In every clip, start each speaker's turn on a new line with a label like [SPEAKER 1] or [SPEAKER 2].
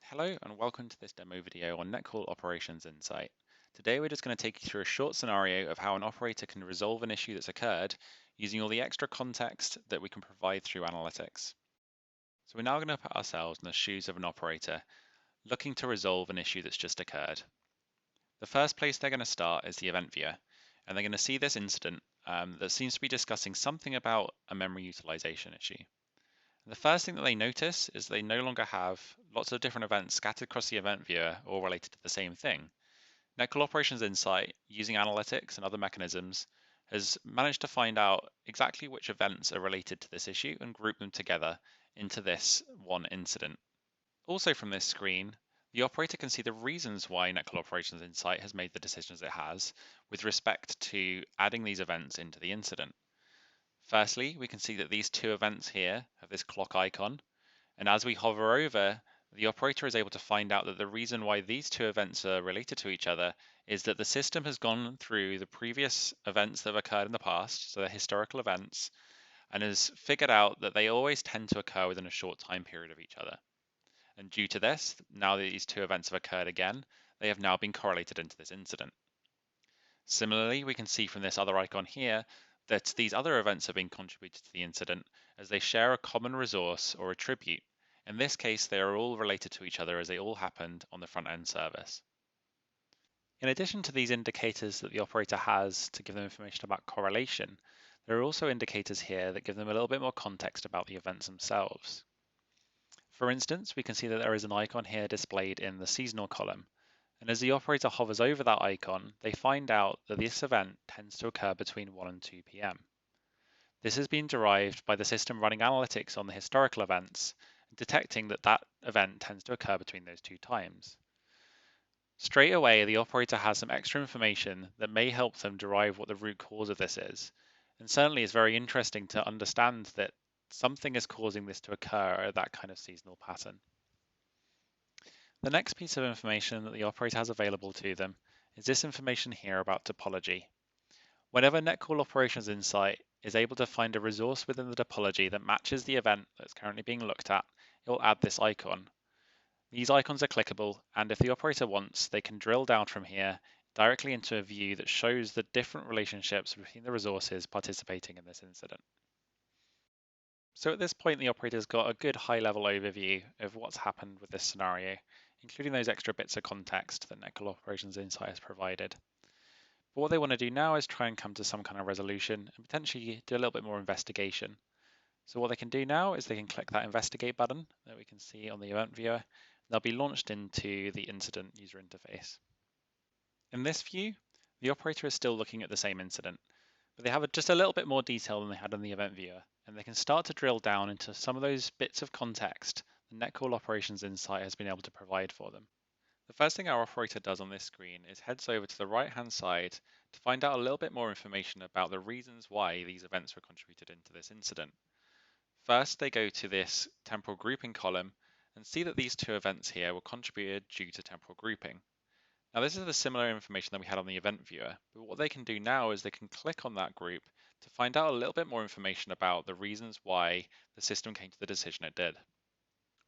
[SPEAKER 1] Hello and welcome to this demo video on Netcool Operations Insight. Today we're just going to take you through a short scenario of how an operator can resolve an issue that's occurred using all the extra context that we can provide through analytics. So we're now going to put ourselves in the shoes of an operator looking to resolve an issue that's just occurred. The first place they're going to start is the event viewer, and they're going to see this incident that seems to be discussing something about a memory utilization issue. The first thing that they notice is they no longer have lots of different events scattered across the event viewer all related to the same thing. Netcool Operations Insight, using analytics and other mechanisms, has managed to find out exactly which events are related to this issue and group them together into this one incident. Also from this screen, the operator can see the reasons why Netcool Operations Insight has made the decisions it has with respect to adding these events into the incident. Firstly, we can see that these two events here have this clock icon, and as we hover over, the operator is able to find out that the reason why these two events are related to each other is that the system has gone through the previous events that have occurred in the past, so the historical events, and has figured out that they always tend to occur within a short time period of each other. And due to this, now that these two events have occurred again, they have now been correlated into this incident. Similarly, we can see from this other icon here that these other events have been contributed to the incident as they share a common resource or attribute. In this case, they are all related to each other as they all happened on the front-end service. In addition to these indicators that the operator has to give them information about correlation, there are also indicators here that give them a little bit more context about the events themselves. For instance, we can see that there is an icon here displayed in the seasonal column, and as the operator hovers over that icon, they find out that this event tends to occur between 1 and 2 p.m. This has been derived by the system running analytics on the historical events, detecting that that event tends to occur between those two times. Straight away, the operator has some extra information that may help them derive what the root cause of this is, and certainly it's very interesting to understand that something is causing this to occur at that kind of seasonal pattern. The next piece of information that the operator has available to them is this information here about topology. Whenever Netcool Operations Insight is able to find a resource within the topology that matches the event that's currently being looked at, it will add this icon. These icons are clickable, and if the operator wants, they can drill down from here directly into a view that shows the different relationships between the resources participating in this incident. So at this point, the operator's got a good high-level overview of what's happened with this scenario, including those extra bits of context that Netcool Operations Insight has provided. But what they want to do now is try and come to some kind of resolution and potentially do a little bit more investigation. So what they can do now is they can click that investigate button that we can see on the event viewer. They'll be launched into the incident user interface. In this view, the operator is still looking at the same incident, but they have just a little bit more detail than they had in the event viewer, and they can start to drill down into some of those bits of context that Netcool Operations Insight has been able to provide for them. The first thing our operator does on this screen is heads over to the right-hand side to find out a little bit more information about the reasons why these events were contributed into this incident. First, they go to this temporal grouping column and see that these two events here were contributed due to temporal grouping. Now, this is the similar information that we had on the event viewer, but what they can do now is they can click on that group to find out a little bit more information about the reasons why the system came to the decision it did.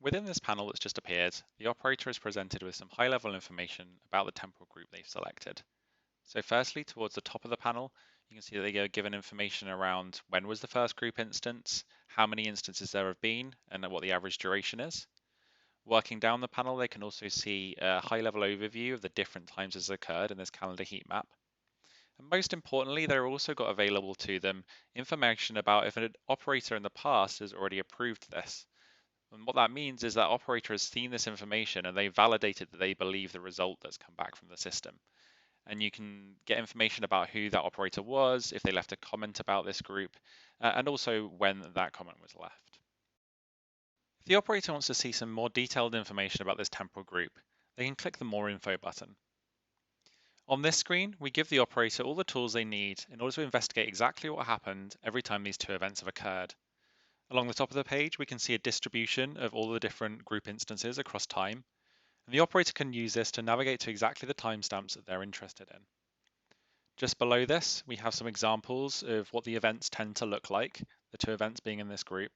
[SPEAKER 1] Within this panel that's just appeared, the operator is presented with some high-level information about the temporal group they've selected. So firstly, towards the top of the panel, you can see that they are given information around when was the first group instance, how many instances there have been, and what the average duration is. Working down the panel, they can also see a high-level overview of the different times this occurred in this calendar heat map. And most importantly, they're also got available to them information about if an operator in the past has already approved this. And what that means is that operator has seen this information and they validated that they believe the result that's come back from the system. And you can get information about who that operator was, if they left a comment about this group, and also when that comment was left. If the operator wants to see some more detailed information about this temporal group, they can click the More Info button. On this screen, we give the operator all the tools they need in order to investigate exactly what happened every time these two events have occurred. Along the top of the page, we can see a distribution of all the different group instances across time, and the operator can use this to navigate to exactly the timestamps that they're interested in. Just below this, we have some examples of what the events tend to look like, the two events being in this group.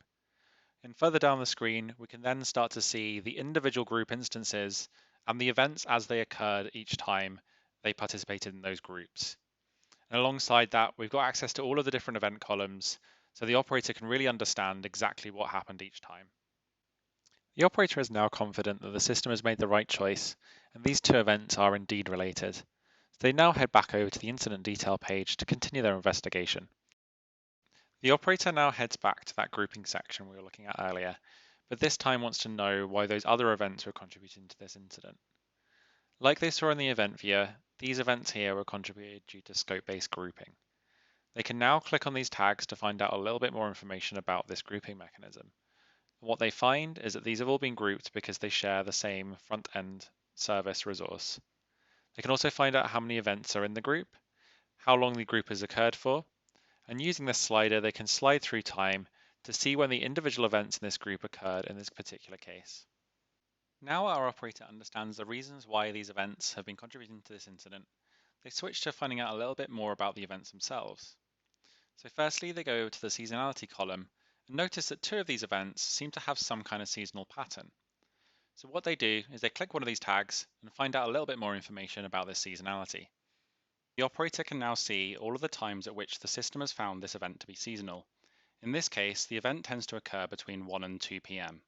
[SPEAKER 1] And further down the screen, we can then start to see the individual group instances and the events as they occurred each time they participated in those groups. And alongside that, we've got access to all of the different event columns, so the operator can really understand exactly what happened each time. The operator is now confident that the system has made the right choice, and these two events are indeed related. So they now head back over to the incident detail page to continue their investigation. The operator now heads back to that grouping section we were looking at earlier, but this time wants to know why those other events were contributing to this incident. Like they saw in the event viewer, these events here were contributed due to scope-based grouping. They can now click on these tags to find out a little bit more information about this grouping mechanism. What they find is that these have all been grouped because they share the same front-end service resource. They can also find out how many events are in the group, how long the group has occurred for, and using this slider they can slide through time to see when the individual events in this group occurred in this particular case. Now our operator understands the reasons why these events have been contributing to this incident. They switch to finding out a little bit more about the events themselves. So firstly, they go to the seasonality column and notice that two of these events seem to have some kind of seasonal pattern. So what they do is they click one of these tags and find out a little bit more information about this seasonality. The operator can now see all of the times at which the system has found this event to be seasonal. In this case, the event tends to occur between 1 and 2 p.m.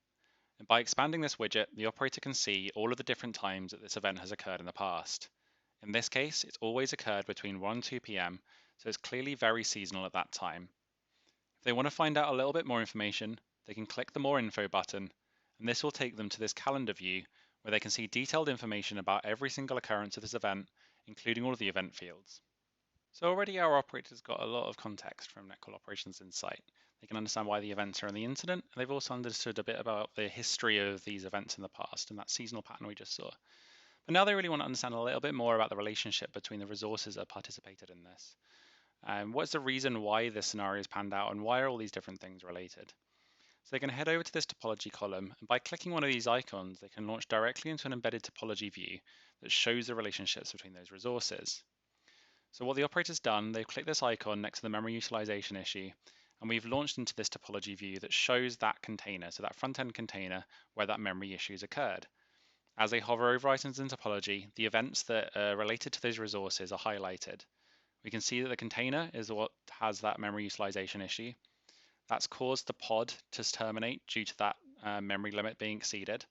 [SPEAKER 1] And by expanding this widget, the operator can see all of the different times that this event has occurred in the past. In this case, it's always occurred between 1 and 2 p.m., so it's clearly very seasonal at that time. If they want to find out a little bit more information, they can click the More Info button, and this will take them to this calendar view where they can see detailed information about every single occurrence of this event, including all of the event fields. So already our operators got a lot of context from Netcool Operations Insight. They can understand why the events are in the incident, and they've also understood a bit about the history of these events in the past and that seasonal pattern we just saw. But now they really want to understand a little bit more about the relationship between the resources that participated in this. What's the reason why this scenario has panned out, and why are all these different things related? So they can head over to this topology column, and by clicking one of these icons, they can launch directly into an embedded topology view that shows the relationships between those resources. So what the operator's done, they've clicked this icon next to the memory utilization issue, and we've launched into this topology view that shows that container, so that front-end container where that memory issues occurred. As they hover over items in topology, the events that are related to those resources are highlighted. We can see that the container is what has that memory utilization issue. That's caused the pod to terminate due to that memory limit being exceeded.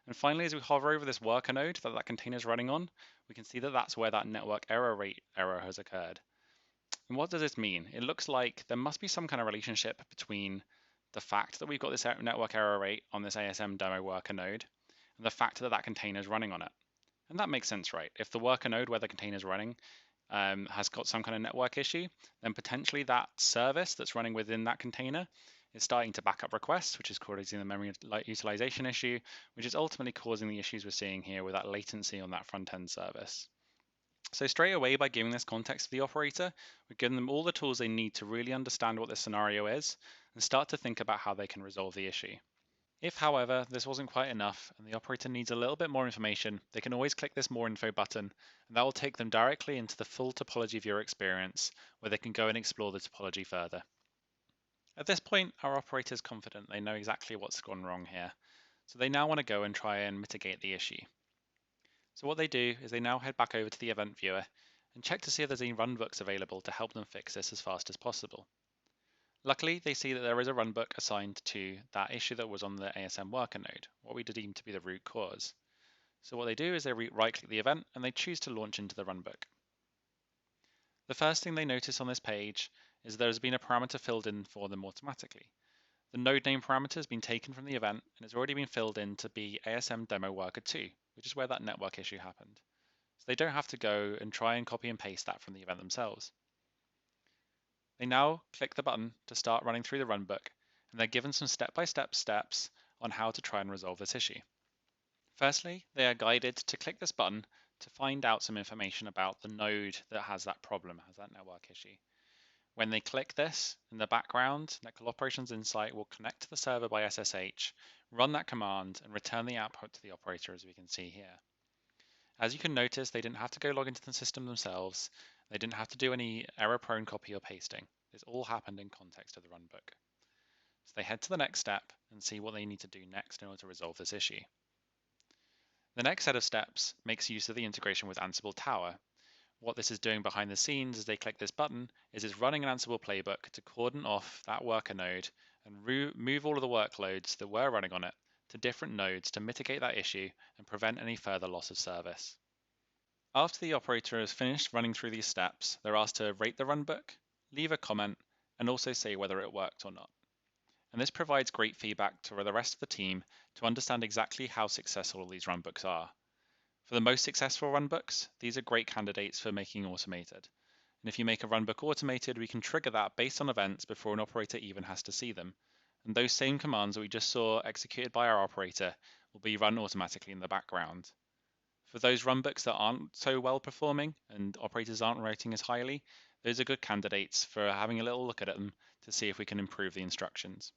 [SPEAKER 1] And finally, as we hover over this worker node that container is running on, we can see that that's where that network error rate error has occurred. And what does this mean? It looks like there must be some kind of relationship between the fact that we've got this network error rate on this ASM demo worker node and the fact that that container is running on it. And that makes sense, right? If the worker node where the container is running has got some kind of network issue, then potentially that service that's running within that container is starting to back up requests, which is causing the memory utilization issue, which is ultimately causing the issues we're seeing here with that latency on that front end service. So straight away, by giving this context to the operator, we're giving them all the tools they need to really understand what this scenario is and start to think about how they can resolve the issue. If, however, this wasn't quite enough and the operator needs a little bit more information, they can always click this More Info button, and that will take them directly into the full topology viewer experience where they can go and explore the topology further. At this point, our operator is confident they know exactly what's gone wrong here, so they now want to go and try and mitigate the issue. So what they do is they now head back over to the event viewer and check to see if there's any runbooks available to help them fix this as fast as possible. Luckily, they see that there is a runbook assigned to that issue that was on the ASM worker node, what we deem to be the root cause. So what they do is they right-click the event and they choose to launch into the runbook. The first thing they notice on this page is there has been a parameter filled in for them automatically. The node name parameter has been taken from the event and has already been filled in to be ASM demo worker 2, which is where that network issue happened. So they don't have to go and try and copy and paste that from the event themselves. They now click the button to start running through the runbook, and they're given some step-by-step steps on how to try and resolve this issue. Firstly, they are guided to click this button to find out some information about the node that has that problem, has that network issue. When they click this, in the background, Netcool Operations Insight will connect to the server by SSH, run that command, and return the output to the operator, as we can see here. As you can notice, they didn't have to go log into the system themselves. They didn't have to do any error-prone copy or pasting. This all happened in context of the runbook. So they head to the next step and see what they need to do next in order to resolve this issue. The next set of steps makes use of the integration with Ansible Tower. What this is doing behind the scenes as they click this button is it's running an Ansible playbook to cordon off that worker node and move all of the workloads that were running on it to different nodes to mitigate that issue and prevent any further loss of service. After the operator has finished running through these steps, they're asked to rate the runbook, leave a comment, and also say whether it worked or not. And this provides great feedback to the rest of the team to understand exactly how successful these runbooks are. For the most successful runbooks, these are great candidates for making automated. And if you make a runbook automated, we can trigger that based on events before an operator even has to see them. And those same commands that we just saw executed by our operator will be run automatically in the background. For those runbooks that aren't so well performing and operators aren't rating as highly, those are good candidates for having a little look at them to see if we can improve the instructions.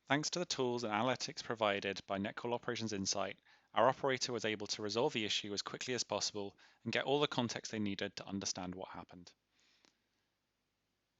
[SPEAKER 1] Thanks to the tools and analytics provided by Netcool Operations Insight, our operator was able to resolve the issue as quickly as possible and get all the context they needed to understand what happened.